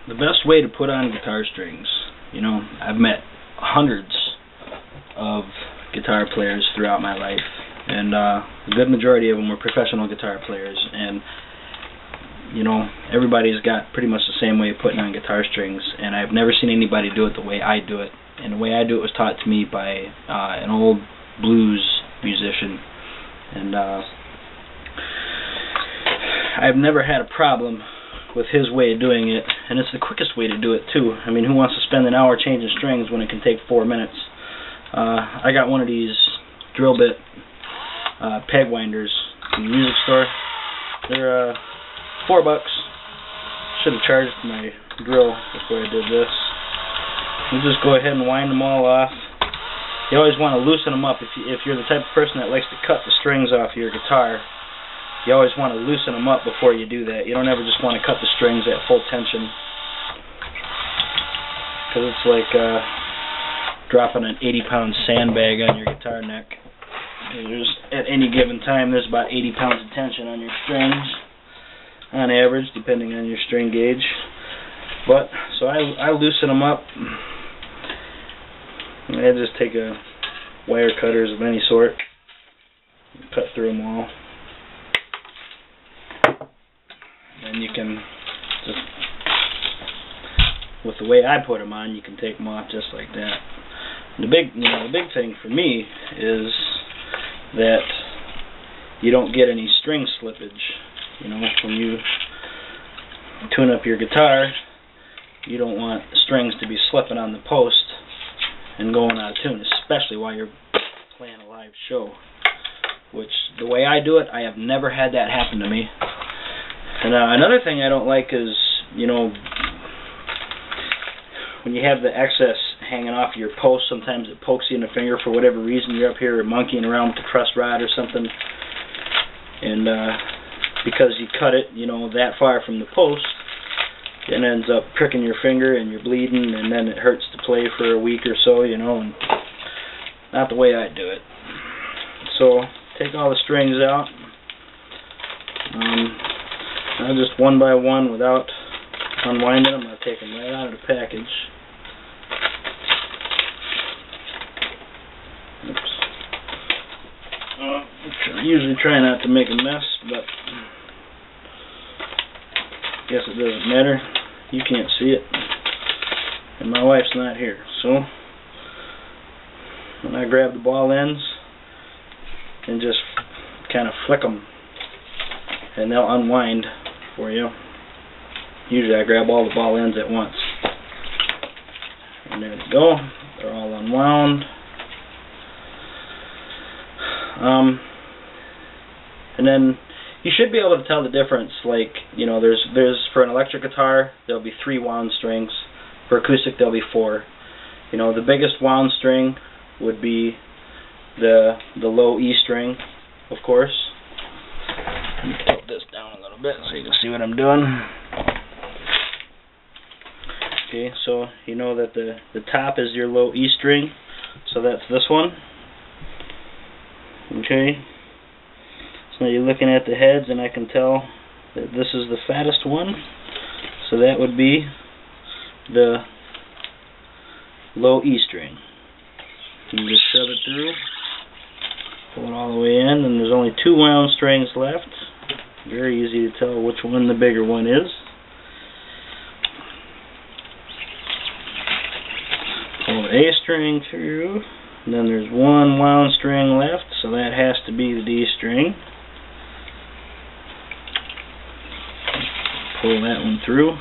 The best way to put on guitar strings, you know, I've met hundreds of guitar players throughout my life, and a good majority of them were professional guitar players, and you know, everybody's got pretty much the same way of putting on guitar strings, and I've never seen anybody do it the way I do it. And the way I do it was taught to me by an old blues musician, and I've never had a problem with his way of doing it, and it's the quickest way to do it too. I mean, who wants to spend an hour changing strings when it can take 4 minutes? I got one of these drill bit peg winders in the music store. They're $4. Should have charged my drill before I did this. You just go ahead and wind them all off. You always want to loosen them up. If you're the type of person that likes to cut the strings off your guitar, you always want to loosen them up before you do that. You don't ever just want to cut the strings at full tension, because it's like dropping an 80-pound sandbag on your guitar neck. At any given time, there's about 80 pounds of tension on your strings, on average, depending on your string gauge. But so I loosen them up. I just take a wire cutters of any sort, cut through them all. And you can just, with the way I put them on, you can take them off just like that. The big thing for me is that you don't get any string slippage. You know, when you tune up your guitar, you don't want the strings to be slipping on the post and going out of tune, especially while you're playing a live show. Which, the way I do it, I have never had that happen to me. And another thing I don't like is, you know, when you have the excess hanging off your post, sometimes it pokes you in the finger for whatever reason. You're up here monkeying around with the truss rod or something, and because you cut it, you know, that far from the post, it ends up pricking your finger and you're bleeding, and then it hurts to play for a week or so, you know, and not the way I do it. So, take all the strings out. Just one by one, without unwinding them, I'll take them right out of the package. Oops. I usually try not to make a mess, but I guess it doesn't matter. You can't see it, and my wife's not here. So, when I grab the ball ends and just kind of flick them, and they'll unwind for you. Usually I grab all the ball ends at once. And there they go. They're all unwound. And then you should be able to tell the difference. Like, you know, there's for an electric guitar, there'll be 3 wound strings. For acoustic, there'll be 4. You know, the biggest wound string would be the low E string, of course. Let me tilt this down a little bit so you can see what I'm doing. Okay, so you know that the top is your low E string, so that's this one. Okay, so now you're looking at the heads, and I can tell that this is the fattest one, so that would be the low E string. You just shove it through, pull it all the way in, and there's only 2 wound strings left. Very easy to tell which one the bigger one is. Pull the A string through, and then there's 1 wound string left, so that has to be the D string. Pull that one through.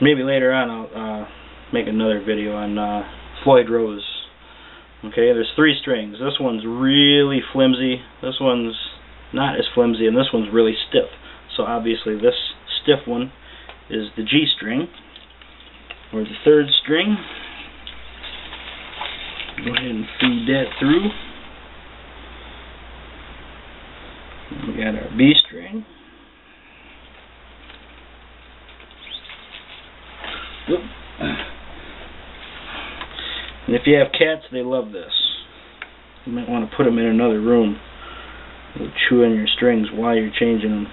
Maybe later on I'll make another video on Floyd Rose. Okay, there's 3 strings. This one's really flimsy, this one's not as flimsy, and this one's really stiff. So obviously this stiff one is the G string, or the 3rd string. Go ahead and feed that through. We got our B string. Whoop. And if you have cats, they love this. You might want to put them in another room. They'll chew on your strings while you're changing them.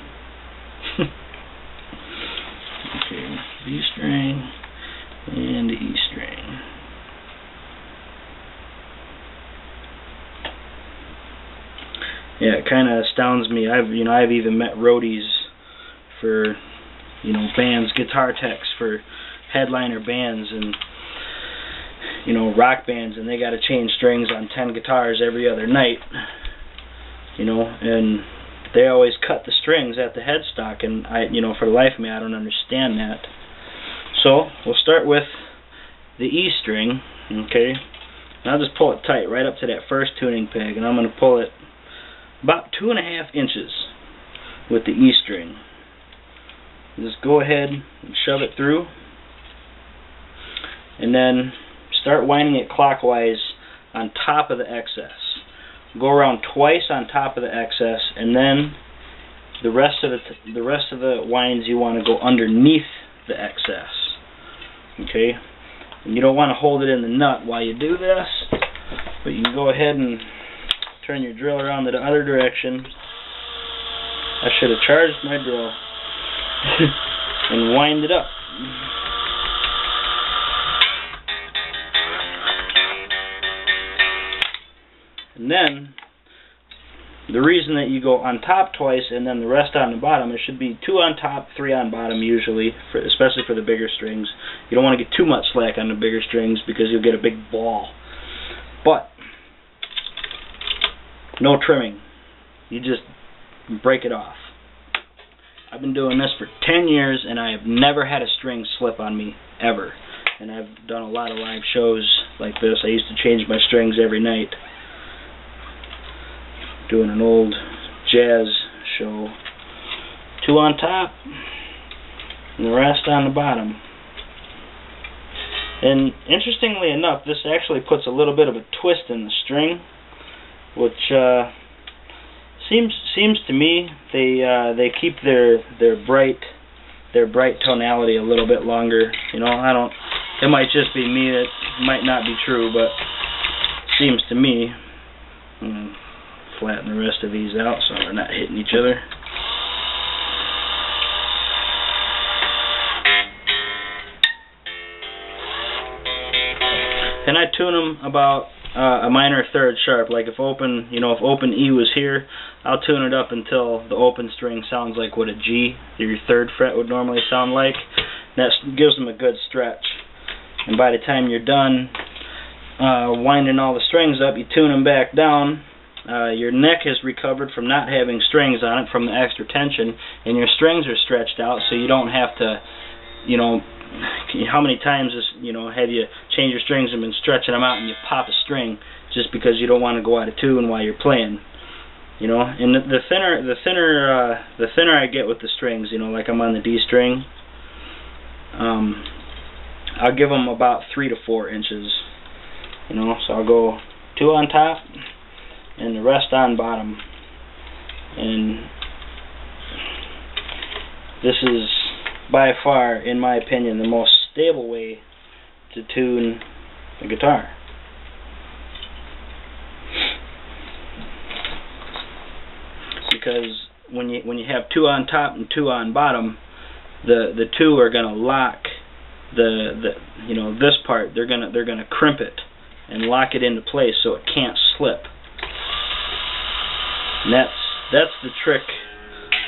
that kind of astounds me. I've even met roadies for, bands, guitar techs for headliner bands and, rock bands, and they got to change strings on 10 guitars every other night, and they always cut the strings at the headstock, and for the life of me, I don't understand that. So, we'll start with the E string, okay? And I'll just pull it tight right up to that first tuning peg, and I'm going to pull it about 2.5 inches with the E string. Just go ahead and shove it through, and then start winding it clockwise on top of the excess. Go around twice on top of the excess, and then the rest of the winds you want to go underneath the excess. Okay, and you don't want to hold it in the nut while you do this, but you can go ahead and turn your drill around to the other direction. I should have charged my drill and wind it up. And then, the reason that you go on top twice and then the rest on the bottom, it should be 2 on top, 3 on bottom usually, especially for the bigger strings. You don't want to get too much slack on the bigger strings because you'll get a big ball. But, no trimming. You just break it off. I've been doing this for 10 years and I have never had a string slip on me, ever. And I've done a lot of live shows like this. I used to change my strings every night. Doing an old jazz show. 2 on top and the rest on the bottom. And interestingly enough, this actually puts a little bit of a twist in the string, which seems to me they keep their bright tonality a little bit longer. It might just be me, it might not be true, but it seems to me. Flatten the rest of these out so they're not hitting each other. And I tune them about a minor third sharp. Like if open E was here, I'll tune it up until the open string sounds like what a G, your third fret, would normally sound like. That gives them a good stretch. And by the time you're done winding all the strings up, you tune them back down. Your neck has recovered from not having strings on it from the extra tension, and your strings are stretched out, so you don't have to, how many times have you changed your strings and been stretching them out and you pop a string just because you don't want to go out of tune while you're playing, And the thinner I get with the strings, like I'm on the D string, I'll give them about 3 to 4 inches, so I'll go 2 on top and the rest on bottom. And this is by far, in my opinion, the most stable way to tune a guitar. Because when you have 2 on top and 2 on bottom, the 2 are going to lock this part. They're gonna crimp it and lock it into place so it can't slip. And that's the trick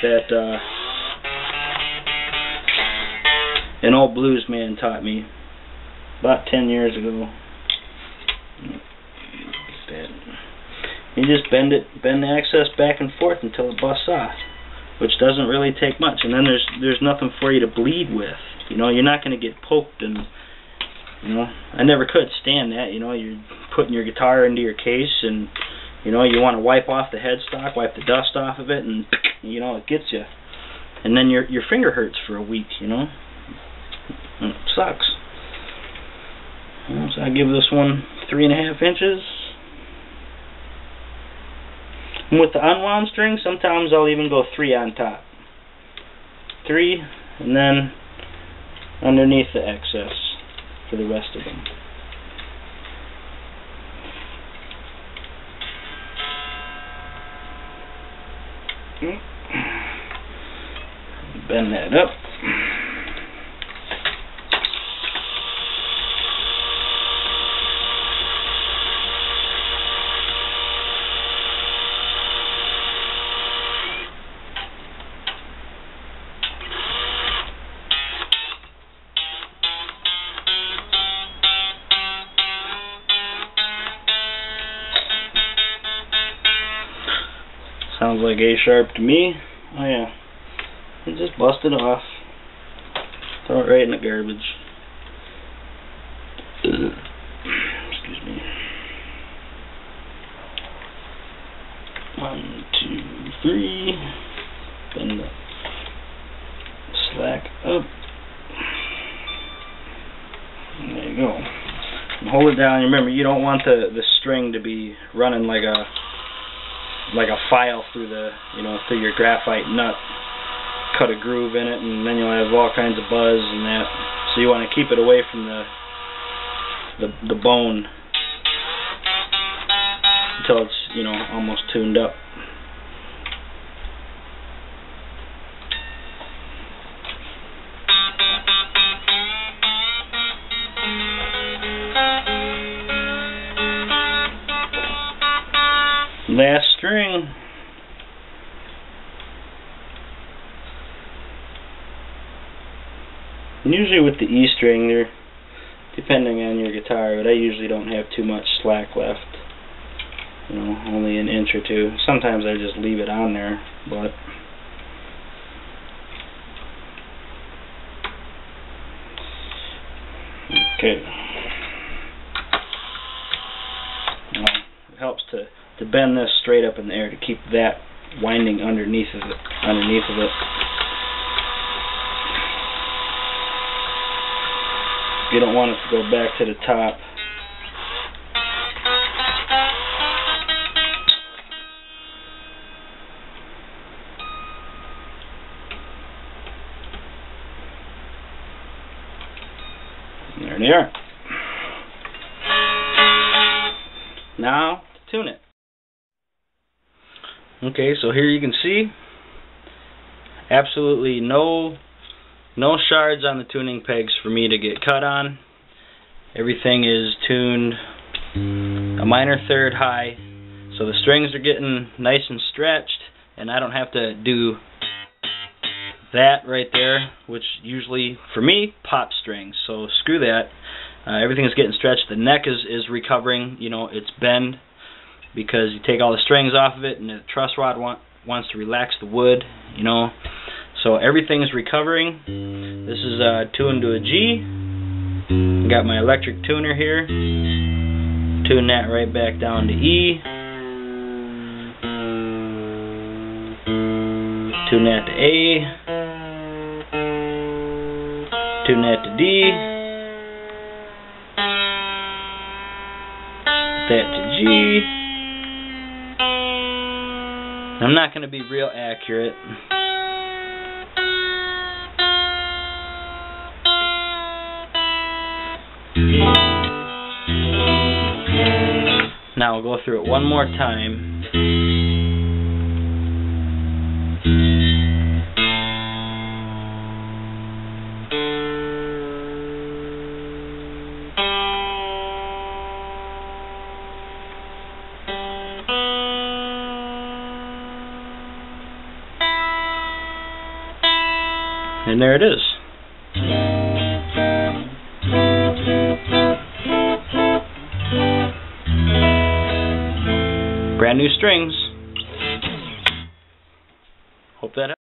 that an old blues man taught me about 10 years ago. You just bend the excess back and forth until it busts off, which doesn't really take much. And then there's nothing for you to bleed with. You're not going to get poked, and I never could stand that. You're putting your guitar into your case, and you want to wipe off the headstock, wipe the dust off of it, and it gets you. And then your finger hurts for a week. It sucks. So I give this one 3.5 inches. And with the unwound string, sometimes I'll even go 3 on top. 3, and then underneath the excess for the rest of them. Bend that up. Sounds like A sharp to me. Oh yeah. And just bust it off. Throw it right in the garbage. Excuse me. 1, 2, 3. Bend the slack up. There you go. And hold it down. Remember, you don't want the string to be running like a file through through your graphite nut. Cut a groove in it, and then you'll have all kinds of buzz and that. So you want to keep it away from the bone until it's almost tuned up. Last string. Usually with the E string, depending on your guitar, but I usually don't have too much slack left. Only an inch or two. Sometimes I just leave it on there, but okay. It helps to bend this straight up in the air to keep that winding underneath of it. You don't want it to go back to the top. There they are. Now, to tune it. Okay, so here you can see absolutely no shards on the tuning pegs for me to get cut on. Everything is tuned a minor third high, so the strings are getting nice and stretched, and I don't have to do that right there, which usually for me pops strings, so screw that. Everything is getting stretched. The neck is recovering. It's bend because you take all the strings off of it, and the truss rod wants to relax the wood. So everything is recovering. This is tuned to a G. Got my electric tuner here. Tune that right back down to E. Tune that to A. Tune that to D. That to G. I'm not going to be real accurate. Now we'll go through it one more time. And there it is. Brand new strings. Hope that helps.